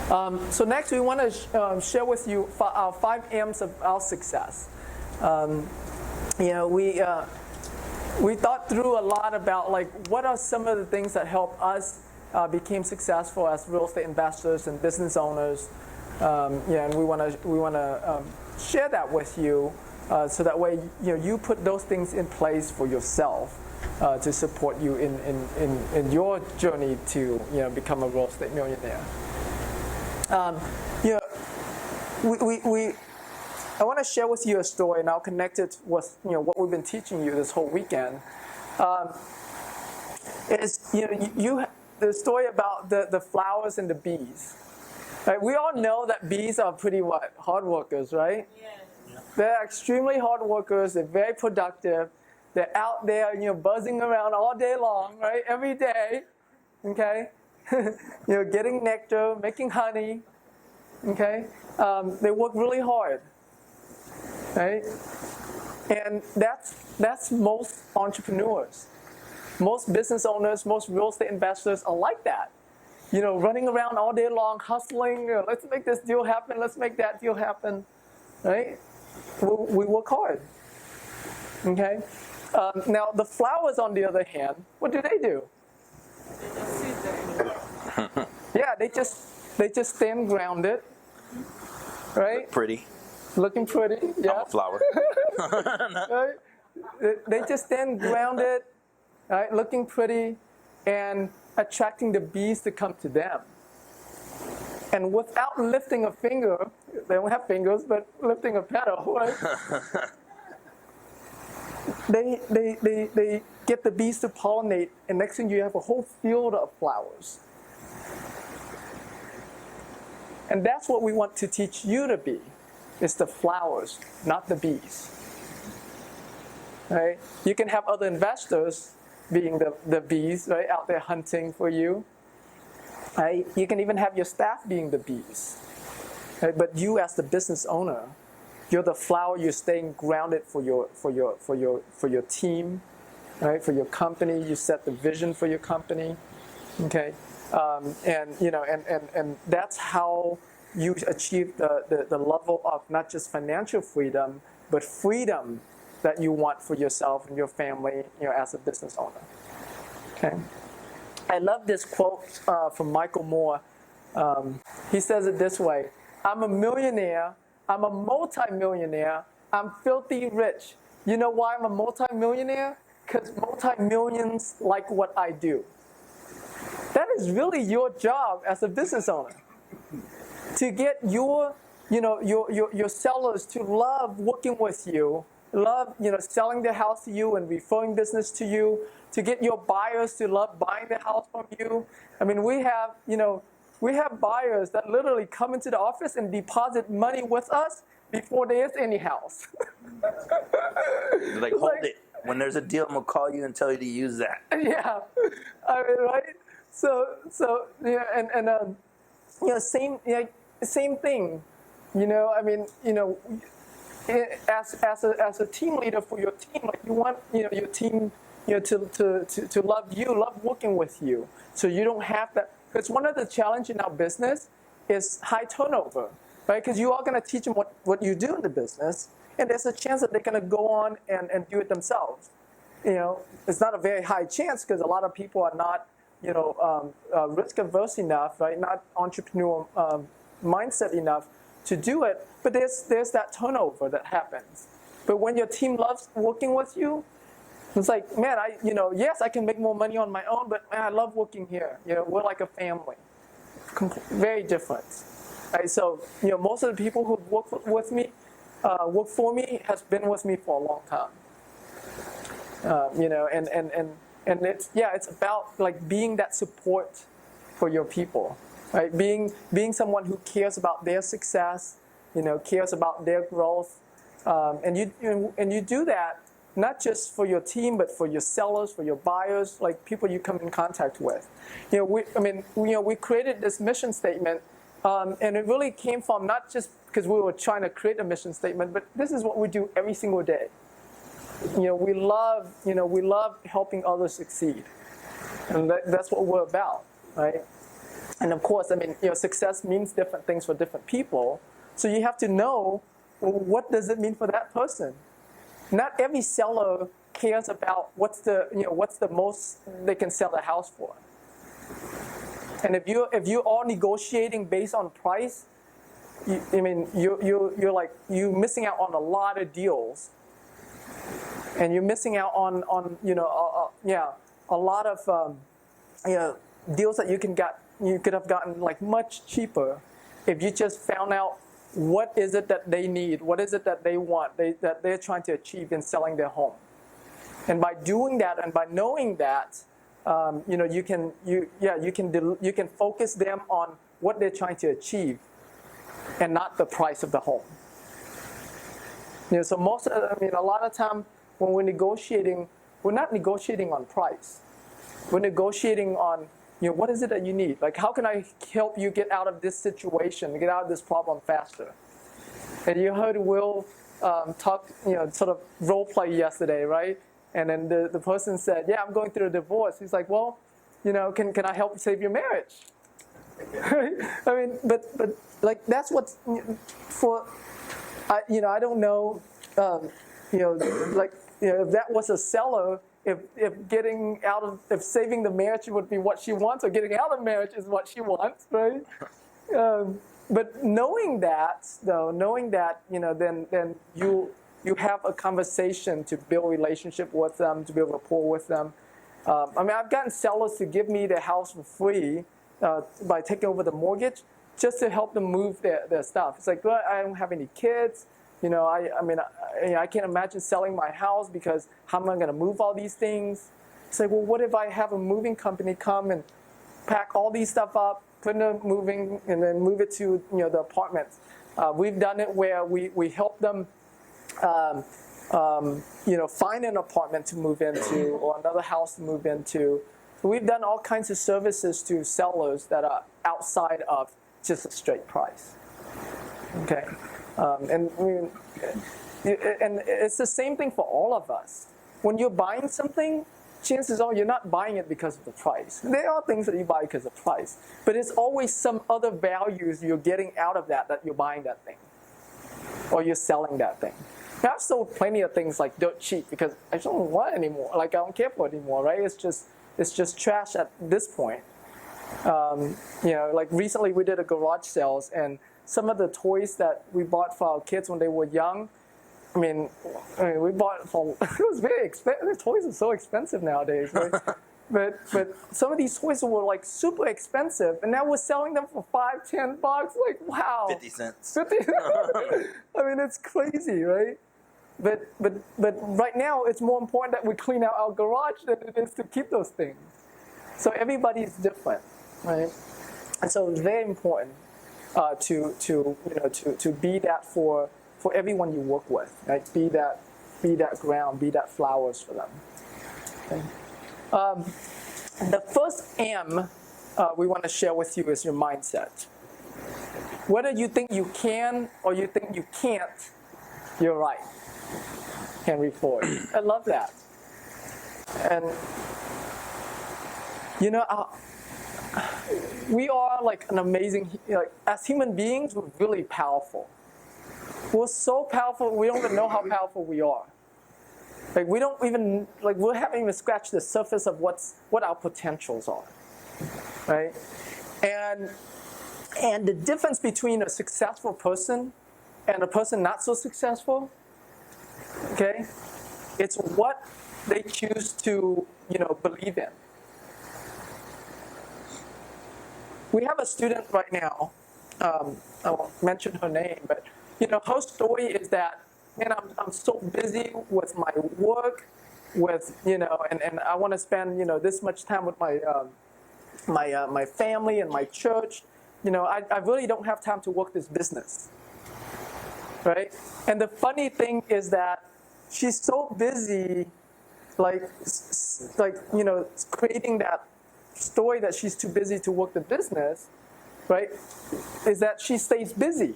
So next, we want to share with you our 5M's of our success. We thought through a lot about what are some of the things that help us become successful as real estate investors and business owners. And we want to share that with you, so that way you put those things in place for yourself to support you in your journey to become a real estate millionaire. I want to share with you a story, and I'll connect it with what we've been teaching you this whole weekend. The story about the flowers and the bees. Right? We all know that bees are pretty hard workers, right? Yes. Yeah. They're extremely hard workers. They're very productive. They're out there, buzzing around all day long, right? Every day, okay? Getting nectar, making honey, okay? They work really hard, right? And that's most entrepreneurs. Most business owners, most real estate investors are like that. Running around all day long, hustling, let's make this deal happen, let's make that deal happen, right? We work hard, okay? Now, the flowers, on the other hand, what do? They just sit there. Yeah, they just stand grounded, right? Look pretty. Looking pretty, yeah. I'm a flower. Right? They just stand grounded, right? Looking pretty, and attracting the bees to come to them. And without lifting a finger, they don't have fingers, but lifting a petal, right? They get the bees to pollinate, and next thing you have a whole field of flowers. And that's what we want to teach you to be. It's the flowers, not the bees. Right? You can have other investors being the bees, right, out there hunting for you. Right? You can even have your staff being the bees. Right? But you, as the business owner, you're the flower. You're staying grounded for your team, right? For your company. You set the vision for your company. Okay, and that's how you achieve the level of not just financial freedom, but freedom that you want for yourself and your family, as a business owner. Okay, I love this quote from Michael Moore. He says it this way: "I'm a millionaire. I'm a multi-millionaire. I'm filthy rich. You know why I'm a multi-millionaire? Because multi-millions like what I do." That is really your job as a business owner. To get your sellers to love working with you, love, selling their house to you and referring business to you, to get your buyers to love buying the house from you. I mean, we have buyers that literally come into the office and deposit money with us before there is any house. They're like, hold it. When there's a deal, I'm going to call you and tell you to use that. Yeah. I mean, right? So same thing. I mean, as a team leader for your team, you want your team to love you, love working with you. So you don't have that. Because one of the challenges in our business is high turnover, right? Because you are going to teach them what you do in the business, and there's a chance that they're going to go on and do it themselves. It's not a very high chance because a lot of people are not, risk averse enough, right? Not entrepreneurial mindset enough to do it. But there's that turnover that happens. But when your team loves working with you, it's like, man, yes, I can make more money on my own, but man, I love working here. We're like a family. Very different. Right? So, most of the people who work for me, has been with me for a long time. And it's about being that support for your people, right? Being someone who cares about their success, cares about their growth, and you do that not just for your team, but for your sellers, for your buyers, like people you come in contact with. We created this mission statement, and it really came from not just because we were trying to create a mission statement, but this is what we do every single day. We love helping others succeed, and that's what we're about, right? And of course, I mean, success means different things for different people. So you have to know, well, what does it mean for that person? Not every seller cares about what's the most they can sell the house for. And if you're all negotiating based on price, you're missing out on a lot of deals, and you're missing out on a lot of deals that you could have gotten like much cheaper if you just found out what is it that they need, what is it that they want, that they're trying to achieve in selling their home. And by doing that and by knowing that, you can focus them on what they're trying to achieve, and not the price of the home. So a lot of time when we're negotiating, we're not negotiating on price. We're negotiating on, what is it that you need? Like, how can I help you get out of this situation, get out of this problem faster? And you heard Will talk, sort of role play yesterday, right? And then the person said, yeah, I'm going through a divorce. He's like, well, can I help save your marriage? I mean, but like, that's what's for, I don't know, if that was a seller, if saving the marriage would be what she wants, or getting out of marriage is what she wants, right? But knowing that, then you have a conversation to build relationship with them, to build rapport with them. I've gotten sellers to give me their house for free by taking over the mortgage, just to help them move their stuff. It's like, well, I don't have any kids. I can't imagine selling my house because how am I going to move all these things? It's like, well, what if I have a moving company come and pack all these stuff up, put in a moving, and then move it to the apartments. We've done it where we help them find an apartment to move into or another house to move into. So we've done all kinds of services to sellers that are outside of just a straight price. Okay. And it's the same thing for all of us. When you're buying something, chances are you're not buying it because of the price. There are things that you buy because of price, but it's always some other values you're getting out of that you're buying that thing, or you're selling that thing. Now, I've sold plenty of things like dirt cheap because I don't want it anymore. Like, I don't care for it anymore, right? It's just trash at this point. Like recently we did a garage sales, and some of the toys that we bought for our kids when they were young, we bought for, it was very expensive. Toys are so expensive nowadays, right? but some of these toys were like super expensive, and now we're selling them for $5, $10. Like, wow. 50 cents. 50. It's crazy, right? But right now it's more important that we clean out our garage than it is to keep those things. So everybody's different, right? And so it's very important to be that for everyone you work with, right? Be that ground, be that flowers for them. Okay. The first M we want to share with you is your mindset. Whether you think you can or you think you can't, you're right. Henry Ford. I love that. And we are like an amazing, as human beings, we're really powerful. We're so powerful, we don't even know how powerful we are. Like, we haven't even scratched the surface of what our potentials are, right? And the difference between a successful person and a person not so successful, okay, it's what they choose to, believe in. We have a student right now, I won't mention her name, but her story is that, man, I'm so busy with my work, and I want to spend this much time with my family and my church. I really don't have time to work this business, right? And the funny thing is that she's so busy, creating that story that she's too busy to work the business, right? Is that she stays busy,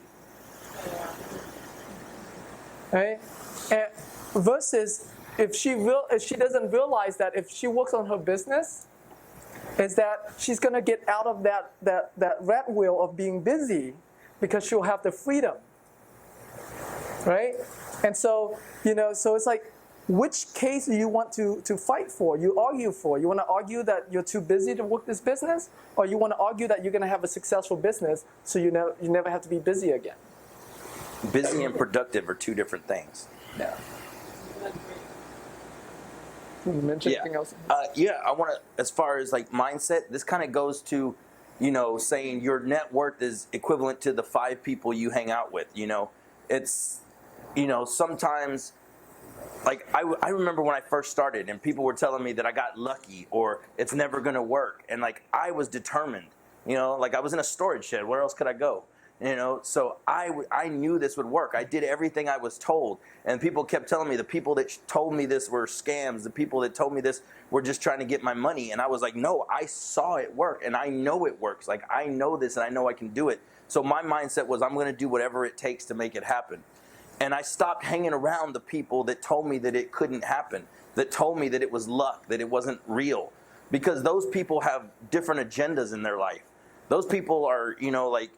right? And versus if she doesn't realize that if she works on her business, is that she's going to get out of that rat wheel of being busy because she'll have the freedom, right? And so, so it's like, which case do you want to fight for, you argue for? You want to argue that you're too busy to work this business, or you want to argue that you're going to have a successful business so you never have to be busy again? Busy and productive are two different things. Yeah. Can you mention anything else? Yeah, I want to, as far as like mindset, this kind of goes to, saying your net worth is equivalent to the 5 people you hang out with. It's, sometimes, like I remember when I first started and people were telling me that I got lucky or it's never going to work. And like, I was determined, like I was in a storage shed. Where else could I go? So I knew this would work. I did everything I was told. And people kept telling me the people that told me this were scams. The people that told me this were just trying to get my money. And I was like, no, I saw it work and I know it works. Like I know this and I know I can do it. So my mindset was I'm going to do whatever it takes to make it happen. And I stopped hanging around the people that told me that it couldn't happen, that told me that it was luck, that it wasn't real. Because those people have different agendas in their life. Those people are, like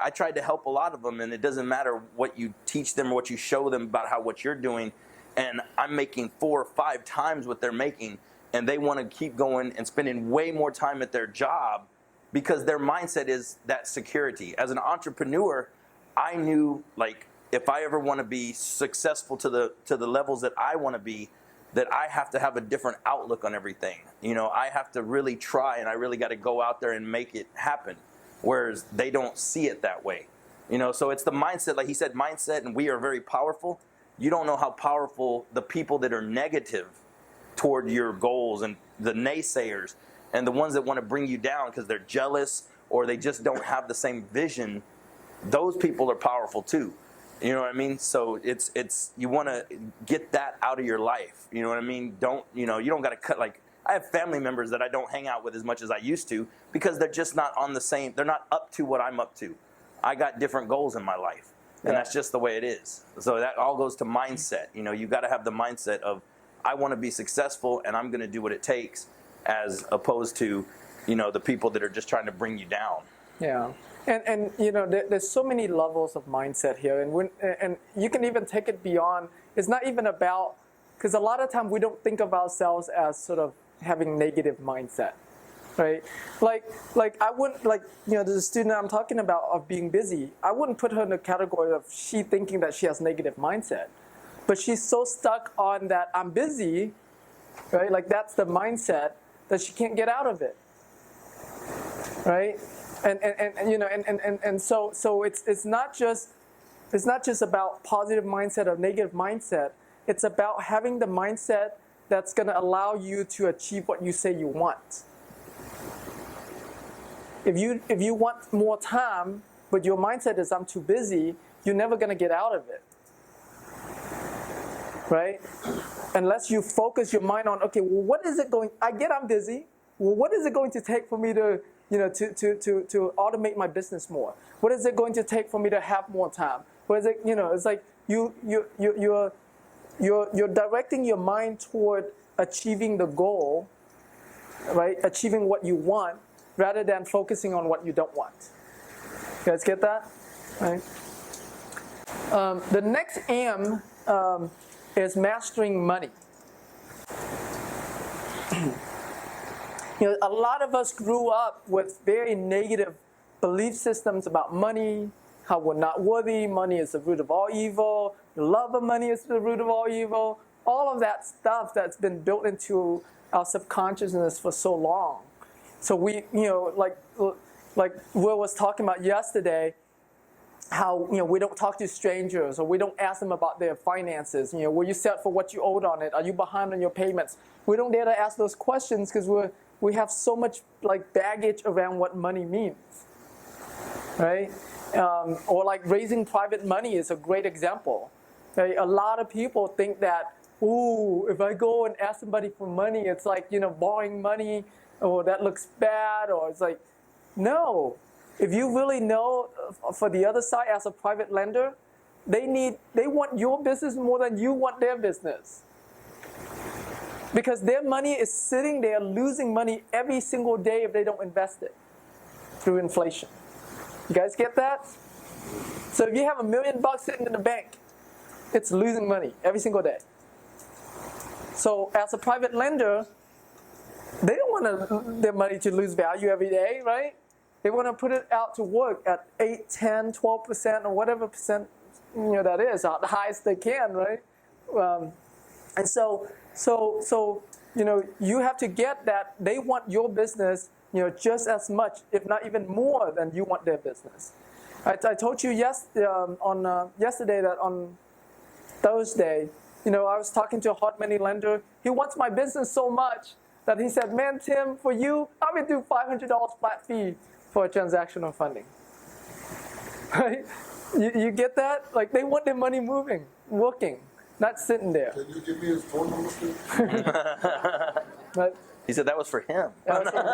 I tried to help a lot of them, and it doesn't matter what you teach them or what you show them about what you're doing. And I'm making 4 or 5 times what they're making, and they want to keep going and spending way more time at their job because their mindset is that security. As an entrepreneur, I knew, like, if I ever want to be successful to the levels that I want to be, that I have to have a different outlook on everything. I have to really try, and I really got to go out there and make it happen, whereas they don't see it that way. So it's the mindset, like he said, mindset, and we are very powerful. You don't know how powerful the people that are negative toward your goals and the naysayers and the ones that want to bring you down because they're jealous or they just don't have the same vision, those people are powerful too. You know what I mean? So it's you want to get that out of your life. You know what I mean? You don't got to cut. Like, I have family members that I don't hang out with as much as I used to because they're just not on the same. They're not up to what I'm up to. I got different goals in my life, and that's just the way it is. So that all goes to mindset. You got to have the mindset of I want to be successful and I'm going to do what it takes, as opposed to the people that are just trying to bring you down. Yeah. And there's so many levels of mindset here, and you can even take it beyond. It's not even about, because a lot of times we don't think of ourselves as sort of having negative mindset, right? Like I wouldn't, there's a student I'm talking about of being busy. I wouldn't put her in the category of she thinking that she has negative mindset, but she's so stuck on that I'm busy, right? Like that's the mindset that she can't get out of it, right? And so it's not just about positive mindset or negative mindset. It's about having the mindset that's going to allow you to achieve what you say you want. If you want more time, but your mindset is I'm too busy, you're never going to get out of it, right? Unless you focus your mind on, okay, well, what is it going? I get I'm busy. Well, what is it going to take for me to to automate my business more? What is it going to take for me to have more time? What is it, it's like you're directing your mind toward achieving the goal, right? Achieving what you want rather than focusing on what you don't want. You guys get that? Right? The next M is mastering money. A lot of us grew up with very negative belief systems about money, how we're not worthy, money is the root of all evil, the love of money is the root of all evil, all of that stuff that's been built into our subconsciousness for so long. So we, like Will was talking about yesterday, how we don't talk to strangers or we don't ask them about their finances. Were you set for what you owed on it? Are you behind on your payments? We don't dare to ask those questions because we have so much baggage around what money means, right? Or like raising private money is a great example. Right? A lot of people think that, ooh, if I go and ask somebody for money, it's like borrowing money, or that looks bad, or it's like, no. If you really know, for the other side as a private lender, they want your business more than you want their business. Because their money is sitting there losing money every single day if they don't invest it through inflation. You guys get that? So if you have $1 million sitting in the bank, it's losing money every single day. So as a private lender, they don't want their money to lose value every day, right? They want to put it out to work at 8, 10, 12%, or whatever percent that is, the highest they can, right? And so you have to get that they want your business, just as much, if not even more than you want their business. I told you yesterday that on Thursday, I was talking to a hot money lender. He wants my business so much that he said, "Man, Tim, for you, I would do $500 flat fee for a transactional funding." Right? You get that? Like, they want their money moving, working, not sitting there. Can you give me his phone number, please? But, He said that was for him. that was for me.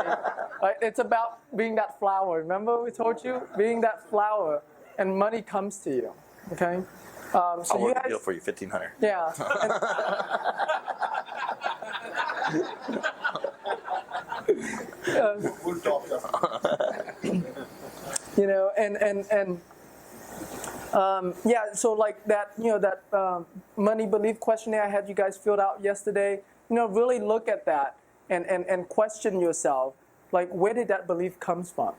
Right? It's about being that flower. Remember we told you? Being that flower, and money comes to you. Okay? So I'll you work a guys, deal for you, $1,500. yeah. We'll talk after. So like that, that money belief questionnaire I had you guys filled out yesterday, really look at that and question yourself, like, where did that belief comes from?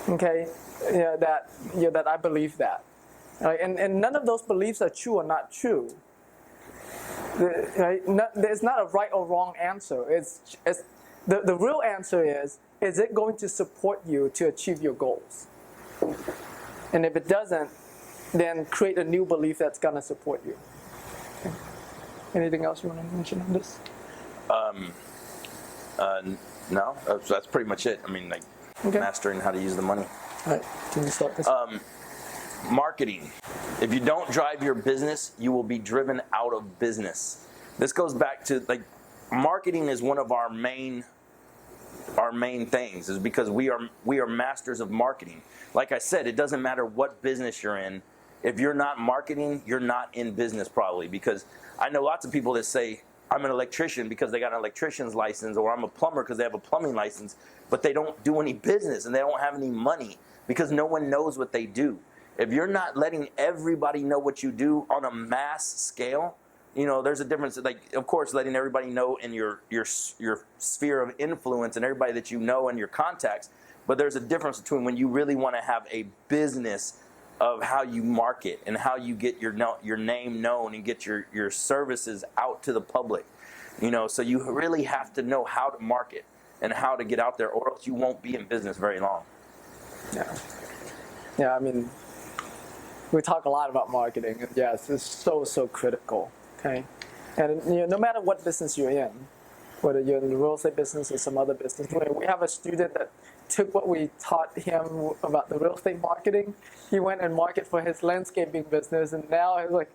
Okay, that I believe that, right? And none of those beliefs are true or not true. Right? There's not a right or wrong answer. It's the real answer is it going to support you to achieve your goals? And if it doesn't, then create a new belief that's going to support you. Okay. Anything else you want to mention on this? No, that's pretty much it. I mean, like, Okay. mastering how to use the money. All right, can you start this? Marketing. If you don't drive your business, you will be driven out of business. This goes back to, like, marketing is one of our main things, is because we are masters of marketing. Like I said, it doesn't matter what business you're in. If you're not marketing, you're not in business probably, because I know lots of people that say, I'm an electrician because they got an electrician's license, or I'm a plumber because they have a plumbing license, but they don't do any business and they don't have any money because no one knows what they do. If you're not letting everybody know what you do on a mass scale, there's a difference. Like, of course, letting everybody know in your sphere of influence and everybody that you know and your contacts, but there's a difference between when you really want to have a business of how you market and how you get your name known and get your services out to the public. So you really have to know how to market and how to get out there, or else you won't be in business very long. Yeah, I mean, we talk a lot about marketing, and yes, it's so critical. Okay, and no matter what business you're in, whether you're in the real estate business or some other business, we have a student that took what we taught him about the real estate marketing. He went and marketed for his landscaping business, and now it's like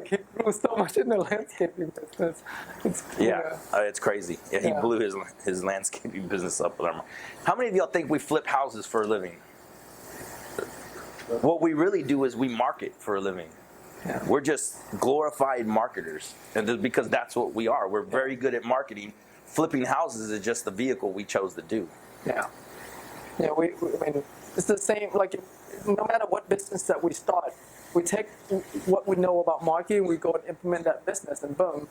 he grew so much in the landscaping business. It's crazy. Yeah, he blew his landscaping business up with our. How many of y'all think we flip houses for a living? What we really do is we market for a living. Yeah. We're just glorified marketers, and just because that's what we are. We're very good at marketing. Flipping houses is just the vehicle we chose to do. Yeah. I mean, it's the same. Like, no matter what business that we start, we take what we know about marketing, we go and implement that business, and boom,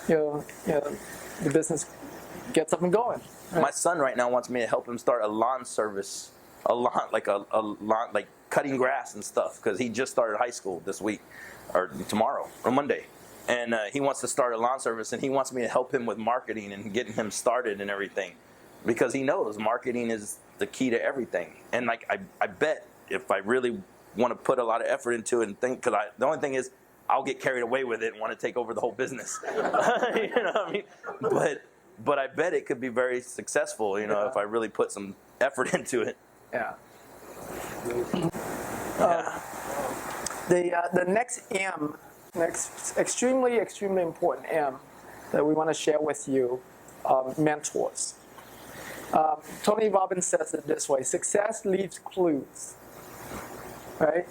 the business gets up and going. Right? My son right now wants me to help him start a lawn service, like cutting grass and stuff, because he just started high school this week, or tomorrow, or Monday. And he wants to start a lawn service, and he wants me to help him with marketing and getting him started and everything, because he knows marketing is the key to everything. And like, I bet if I really want to put a lot of effort into it and think, because the only thing is I'll get carried away with it and want to take over the whole business. You know what I mean? But I bet it could be very successful, if I really put some effort into it. Yeah. The next M, extremely important M that we want to share with you, mentors. Tony Robbins says it this way: success leaves clues, right?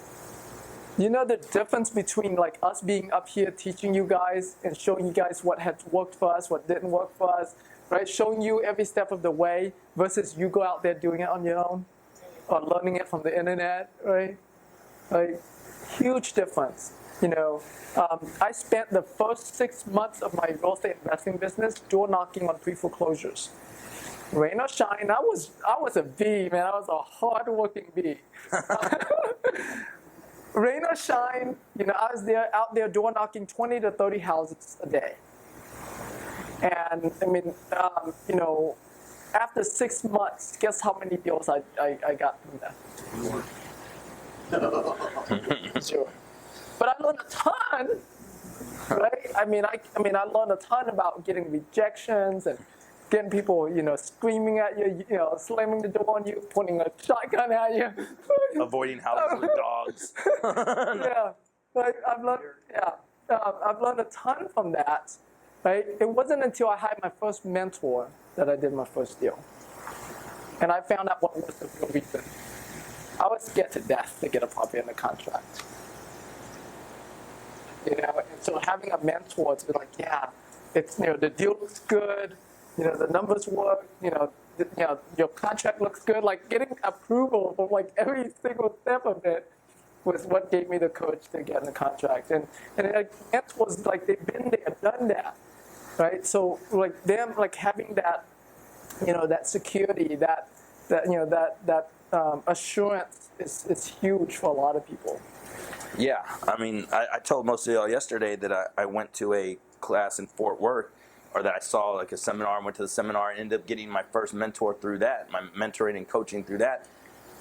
You know the difference between like us being up here teaching you guys and showing you guys what had worked for us, what didn't work for us, right? Showing you every step of the way versus you go out there doing it on your own or learning it from the internet, right? Like, huge difference. I spent the first 6 months of my real estate investing business door knocking on pre-foreclosures. Rain or shine, I was a bee, man. I was a hard-working bee. Rain or shine, I was out there door knocking 20 to 30 houses a day. And I mean, after 6 months, guess how many deals I got from that? Sure. But I learned a ton, right? I mean, I learned a ton about getting rejections and getting people, screaming at you, slamming the door on you, pointing a shotgun at you. Avoiding houses with dogs. Yeah, like I've learned a ton from that, right? It wasn't until I hired my first mentor that I did my first deal. And I found out what was the real reason. I was scared to death to get a property under contract. And so having a mentor to be like, yeah, it's, the deal looks good, the numbers work, your contract looks good. Like getting approval from like every single step of it was what gave me the courage to get in the contract. And like mentors, like they've been there, done that, right? So like them, like having that, that security, that assurance is huge for a lot of people. Yeah, I mean, I told most of y'all yesterday that I went to a class in Fort Worth, or that I saw like a seminar, went to the seminar, and ended up getting my first mentor through that, my mentoring and coaching through that.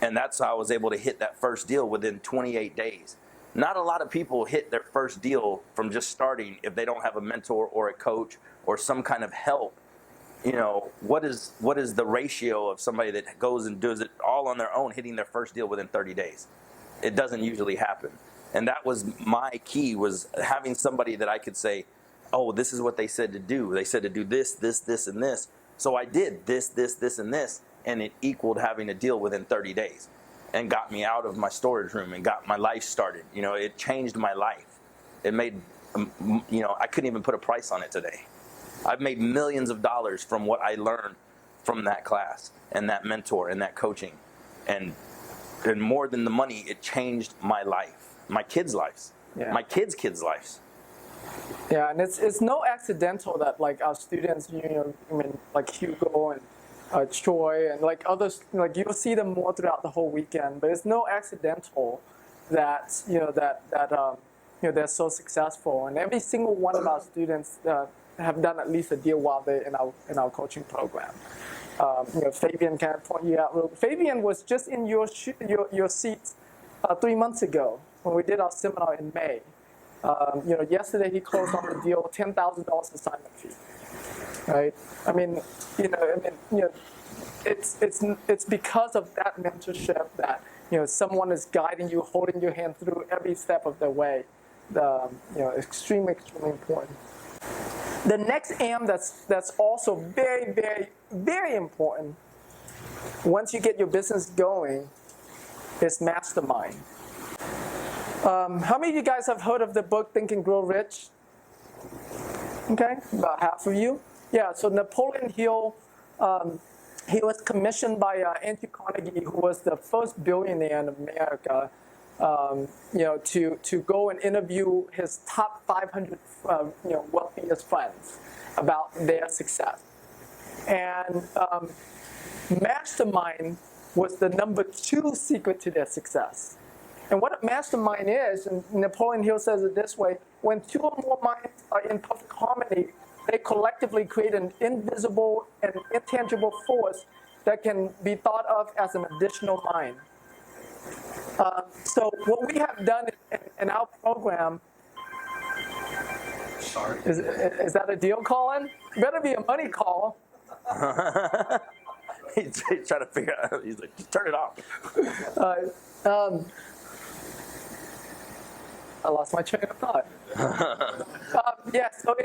And that's how I was able to hit that first deal within 28 days. Not a lot of people hit their first deal from just starting if they don't have a mentor or a coach or some kind of help. What is the ratio of somebody that goes and does it all on their own, hitting their first deal within 30 days? It doesn't usually happen. And that was my key, was having somebody that I could say, oh, this is what they said to do. They said to do this, this, this, and this. So I did this, this, this, and this, and it equaled having a deal within 30 days and got me out of my storage room and got my life started. It changed my life. It made, I couldn't even put a price on it today. I've made millions of dollars from what I learned from that class and that mentor and that coaching. And more than the money, it changed my life, my kids' lives, my kids' lives. Yeah, and it's no accidental that like our students, like Hugo and Troy and like others, like you'll see them more throughout the whole weekend. But it's no accidental that they're so successful. And every single one of our students have done at least a deal while they're in our coaching program. Fabian can point you out. Fabian was just in your seats 3 months ago when we did our seminar in May. Yesterday he closed on the deal, $10,000 assignment fee. Right? It's because of that mentorship that someone is guiding you, holding your hand through every step of the way. Extremely, extremely important. The next M that's also very, very, very important once you get your business going is mastermind. How many of you guys have heard of the book Think and Grow Rich? Okay, about half of you. Yeah, so Napoleon Hill, he was commissioned by Andrew Carnegie, who was the first billionaire in America, to go and interview his top 500, wealthiest friends about their success. And mastermind was the number 2 secret to their success. And what a mastermind is, and Napoleon Hill says it this way, when 2 or more minds are in perfect harmony, they collectively create an invisible and intangible force that can be thought of as an additional mind. So what we have done in our program, is that a deal, Colin? Better be a money call. He's trying to figure out, he's like, just turn it off. I lost my train of thought. So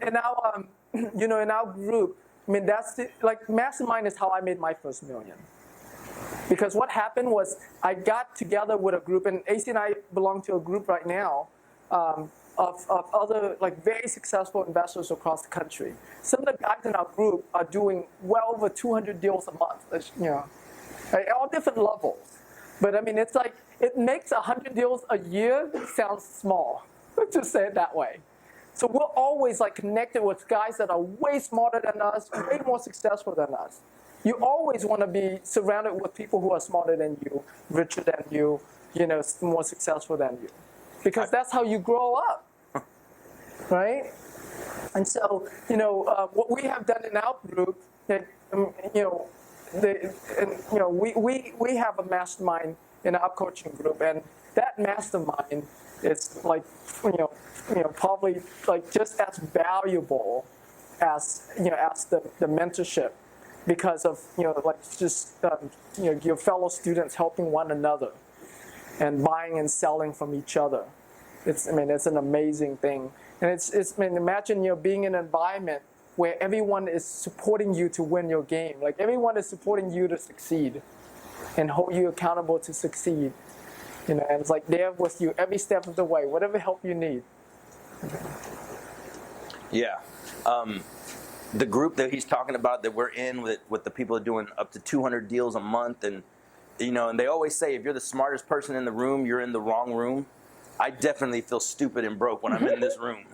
in our in our group, that's like mastermind is how I made my first million. Because what happened was I got together with a group, and AC and I belong to a group right now of other like very successful investors across the country. Some of the guys in our group are doing well over 200 deals a month, at all different levels. But I mean, it's like, it makes 100 deals a year sound small, to say it that way. So we're always like connected with guys that are way smarter than us, way more successful than us. You always want to be surrounded with people who are smarter than you, richer than you, more successful than you. Because that's how you grow up, right? And so, what we have done in our group, we have a mastermind in our coaching group, and that mastermind is like, probably like just as valuable as the mentorship, because of your fellow students helping one another and buying and selling from each other. It's an amazing thing, and imagine being in an environment where everyone is supporting you to win your game. Like everyone is supporting you to succeed and hold you accountable to succeed. And it's like there with you every step of the way, whatever help you need. Yeah. The group that he's talking about that we're in with the people doing up to 200 deals a month, and and they always say if you're the smartest person in the room, you're in the wrong room. I definitely feel stupid and broke when I'm in this room.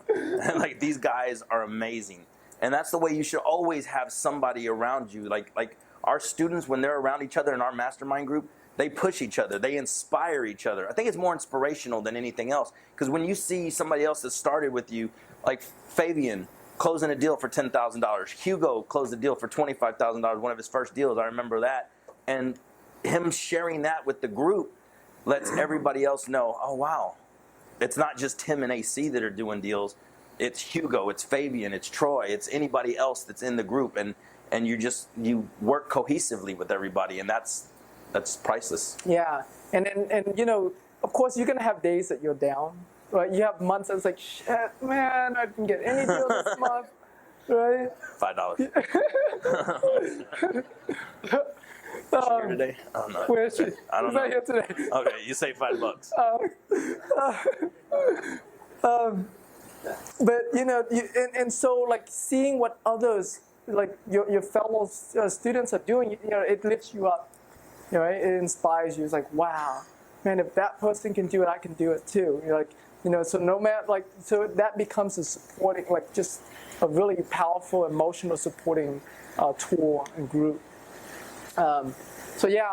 Like these guys are amazing. And that's the way you should always have somebody around you. Like our students, when they're around each other in our mastermind group, they push each other. They inspire each other. I think it's more inspirational than anything else. Because when you see somebody else that started with you, like Fabian closing a deal for $10,000. Hugo closed a deal for $25,000, one of his first deals. I remember that. And him sharing that with the group lets everybody else know, oh, wow, it's not just him and AC that are doing deals. It's Hugo, it's Fabian, it's Troy, it's anybody else that's in the group, and you work cohesively with everybody, and that's priceless. Yeah, and of course you're gonna have days that you're down, right? You have months that's like, shit, man, I didn't get any deal this month, right? $5. Is she here today? Oh, no. Where is she? I don't She's know. not here today. Okay, you say $5. But and so like seeing what others like your fellow students are doing, it lifts you up, right? It inspires you. It's like, wow, man, if that person can do it, I can do it too. You're like, so no matter so that becomes a supporting, like just a really powerful emotional supporting tool and group. So yeah.